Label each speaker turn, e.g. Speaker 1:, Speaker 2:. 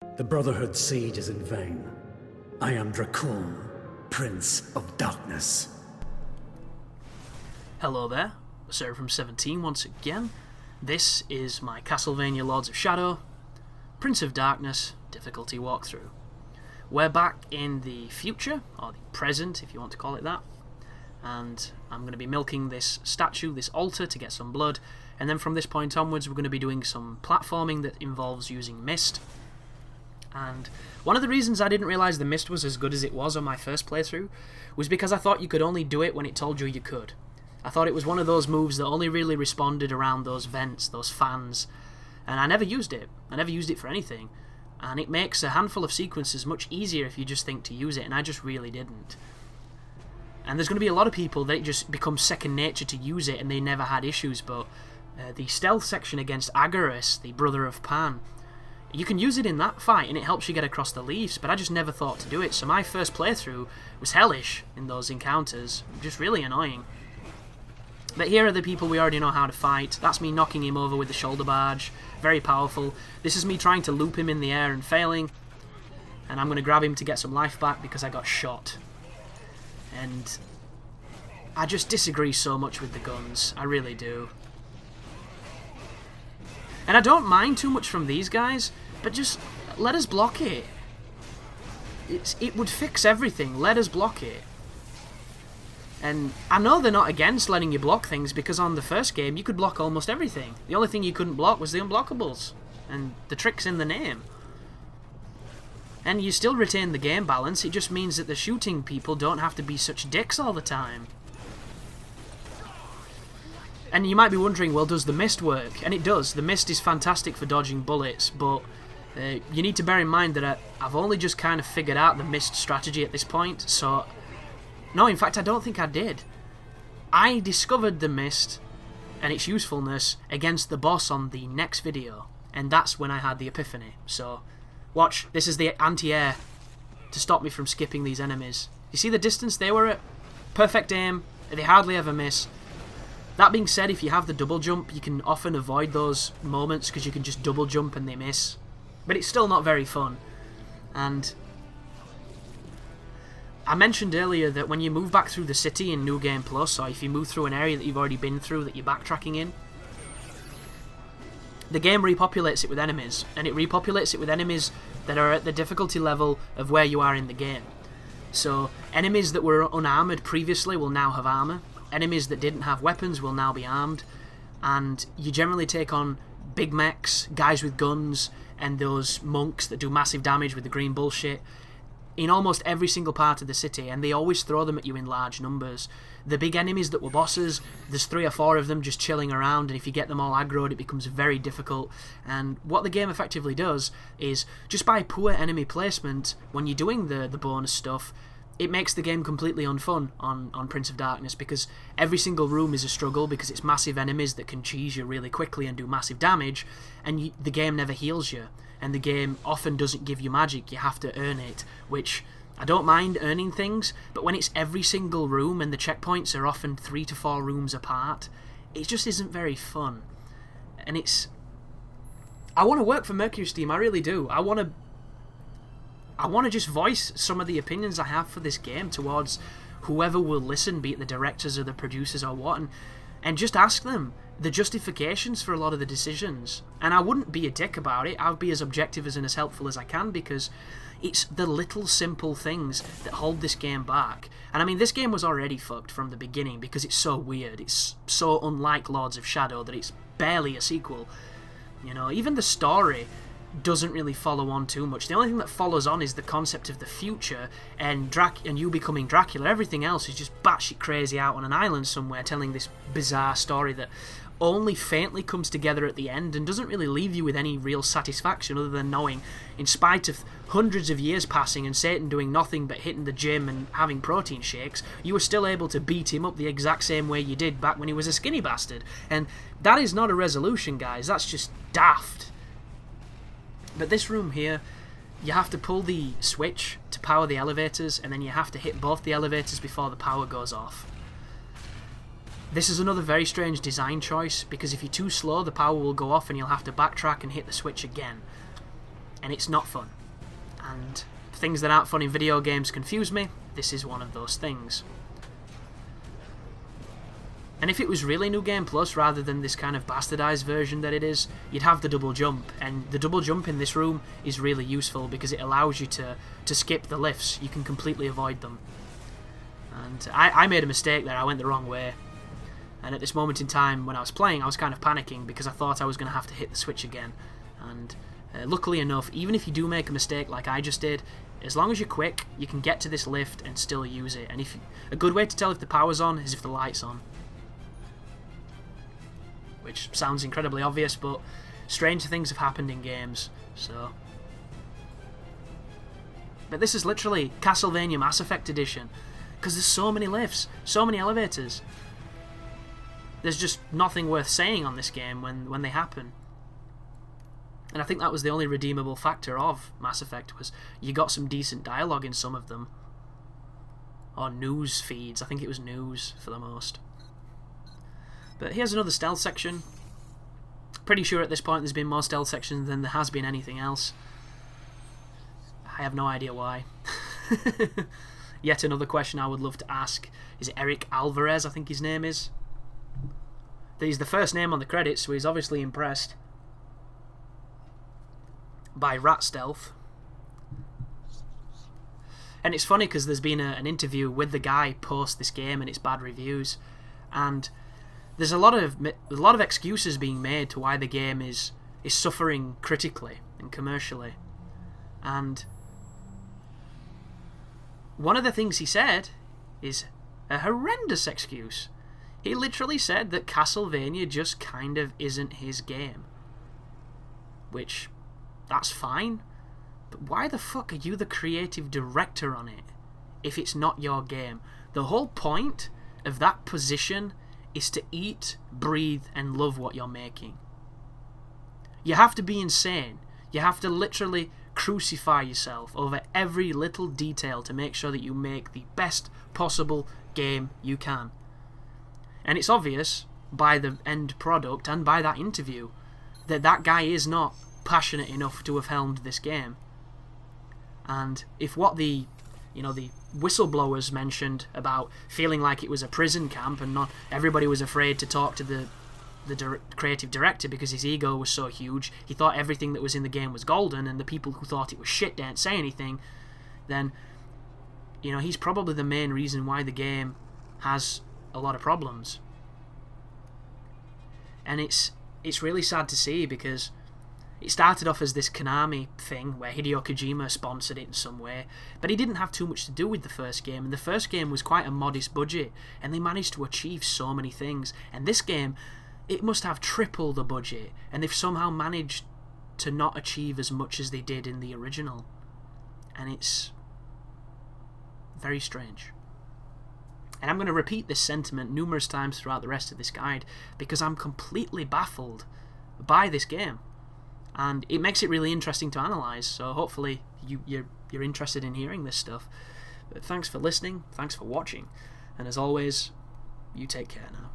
Speaker 1: The Brotherhood's siege is in vain. I am Dracul, Prince of Darkness.
Speaker 2: Hello there, Sarah from 17 once again. This is my Castlevania Lords of Shadow, Prince of Darkness difficulty walkthrough. We're back in the future, or the present if you want to call it that, and I'm going to be milking this statue, this altar, to get some blood, and then from this point onwards we're going to be doing some platforming that involves using mist. And one of the reasons I didn't realise the mist was as good as it was on my first playthrough was because I thought you could only do it when it told you you could. I thought it was one of those moves that only really responded around those vents, those fans, and I never used it. I never used it for anything, and it makes a handful of sequences much easier if you just think to use it, and I just really didn't. And there's going to be a lot of people that it just becomes second nature to use it and they never had issues, but the stealth section against Agarus, the brother of Pan, you can use it in that fight and it helps you get across the leaves, but I just never thought to do it, so my first playthrough was hellish in those encounters, just really annoying. But here are the people we already know how to fight. That's me knocking him over with the shoulder barge, very powerful. This is me trying to loop him in the air and failing, and I'm going to grab him to get some life back because I got shot. And I just disagree so much with the guns, I really do. And I don't mind too much from these guys, but just let us block it. It would fix everything, let us block it. And I know they're not against letting you block things, because on the first game you could block almost everything. The only thing you couldn't block was the unblockables, and the trick's in the name. And you still retain the game balance, it just means that the shooting people don't have to be such dicks all the time. And you might be wondering, well, does the mist work? And it does. The mist is fantastic for dodging bullets, but you need to bear in mind that I've only just kind of figured out the mist strategy at this point, so... No, in fact, I don't think I did. I discovered the mist and its usefulness against the boss on the next video, and that's when I had the epiphany. So, watch, this is the anti-air to stop me from skipping these enemies. You see the distance they were at? Perfect aim, they hardly ever miss. That being said, if you have the double jump, you can often avoid those moments because you can just double jump and they miss. But it's still not very fun. And I mentioned earlier that when you move back through the city in New Game Plus, or if you move through an area that you've already been through that you're backtracking in, the game repopulates it with enemies, and it repopulates it with enemies that are at the difficulty level of where you are in the game. So enemies that were unarmoured previously will now have armour. Enemies that didn't have weapons will now be armed, and you generally take on big mechs, guys with guns, and those monks that do massive damage with the green bullshit in almost every single part of the city, and they always throw them at you in large numbers. The big enemies that were bosses, there's 3 or 4 of them just chilling around, and if you get them all aggroed it becomes very difficult. And what the game effectively does is, just by poor enemy placement, when you're doing the bonus stuff, it makes the game completely unfun on Prince of Darkness, because every single room is a struggle because it's massive enemies that can cheese you really quickly and do massive damage, and the game never heals you, and the game often doesn't give you magic, you have to earn it, which I don't mind earning things, but when it's every single room and the checkpoints are often 3 to 4 rooms apart, it just isn't very fun. And I want to work for Mercury's team, I really do. I want to just voice some of the opinions I have for this game towards whoever will listen, be it the directors or the producers or what, and just ask them the justifications for a lot of the decisions. And I wouldn't be a dick about it, I'll be as objective and as helpful as I can, because it's the little simple things that hold this game back. And I mean, this game was already fucked from the beginning because it's so weird, it's so unlike Lords of Shadow that it's barely a sequel. You know, even the story doesn't really follow on too much. The only thing that follows on is the concept of the future and you becoming Dracula. Everything else is just batshit crazy out on an island somewhere telling this bizarre story that only faintly comes together at the end and doesn't really leave you with any real satisfaction other than knowing, in spite of hundreds of years passing and Satan doing nothing but hitting the gym and having protein shakes, you were still able to beat him up the exact same way you did back when he was a skinny bastard. And that is not a resolution, guys, that's just daft. But this room here, you have to pull the switch to power the elevators, and then you have to hit both the elevators before the power goes off. This is another very strange design choice, because if you're too slow, the power will go off and you'll have to backtrack and hit the switch again. and it's not fun. And things that aren't fun in video games confuse me. This is one of those things. And if it was really New Game Plus rather than this kind of bastardized version that it is, you'd have the double jump. And the double jump in this room is really useful because it allows you to skip the lifts. You can completely avoid them. And I made a mistake there. I went the wrong way. And at this moment in time when I was playing, I was kind of panicking because I thought I was going to have to hit the switch again. And luckily enough, even if you do make a mistake like I just did, as long as you're quick, you can get to this lift and still use it. And a good way to tell if the power's on is if the light's on. Which sounds incredibly obvious, but strange things have happened in games, so... But this is literally Castlevania Mass Effect Edition, because there's so many lifts, so many elevators. There's just nothing worth saying on this game when they happen. And I think that was the only redeemable factor of Mass Effect, was you got some decent dialogue in some of them. Or news feeds, I think it was news for the most. But here's another stealth section. Pretty sure at this point there's been more stealth sections than there has been anything else. I have no idea why. Yet another question I would love to ask. Is it Eric Alvarez, I think his name is? He's the first name on the credits, so he's obviously impressed by Rat Stealth. And it's funny because there's been an interview with the guy post this game and its bad reviews, and there's a lot of excuses being made to why the game is suffering critically and commercially. And one of the things he said is a horrendous excuse. He literally said that Castlevania just kind of isn't his game. Which, that's fine, but why the fuck are you the creative director on it if it's not your game? The whole point of that position is to eat, breathe, and love what you're making. You have to be insane. You have to literally crucify yourself over every little detail to make sure that you make the best possible game you can. And it's obvious by the end product and by that interview that that guy is not passionate enough to have helmed this game. And if what the whistleblowers mentioned about feeling like it was a prison camp and not everybody was afraid to talk to the creative director because his ego was so huge, he thought everything that was in the game was golden, and the people who thought it was shit didn't say anything, then he's probably the main reason why the game has a lot of problems. And it's really sad to see, because it started off as this Konami thing where Hideo Kojima sponsored it in some way, but he didn't have too much to do with the first game, and the first game was quite a modest budget, and they managed to achieve so many things. And this game, it must have triple the budget, and they've somehow managed to not achieve as much as they did in the original. And it's very strange. And I'm going to repeat this sentiment numerous times throughout the rest of this guide, because I'm completely baffled by this game. And it makes it really interesting to analyse, so hopefully you're interested in hearing this stuff. But thanks for listening, thanks for watching, and as always, you take care now.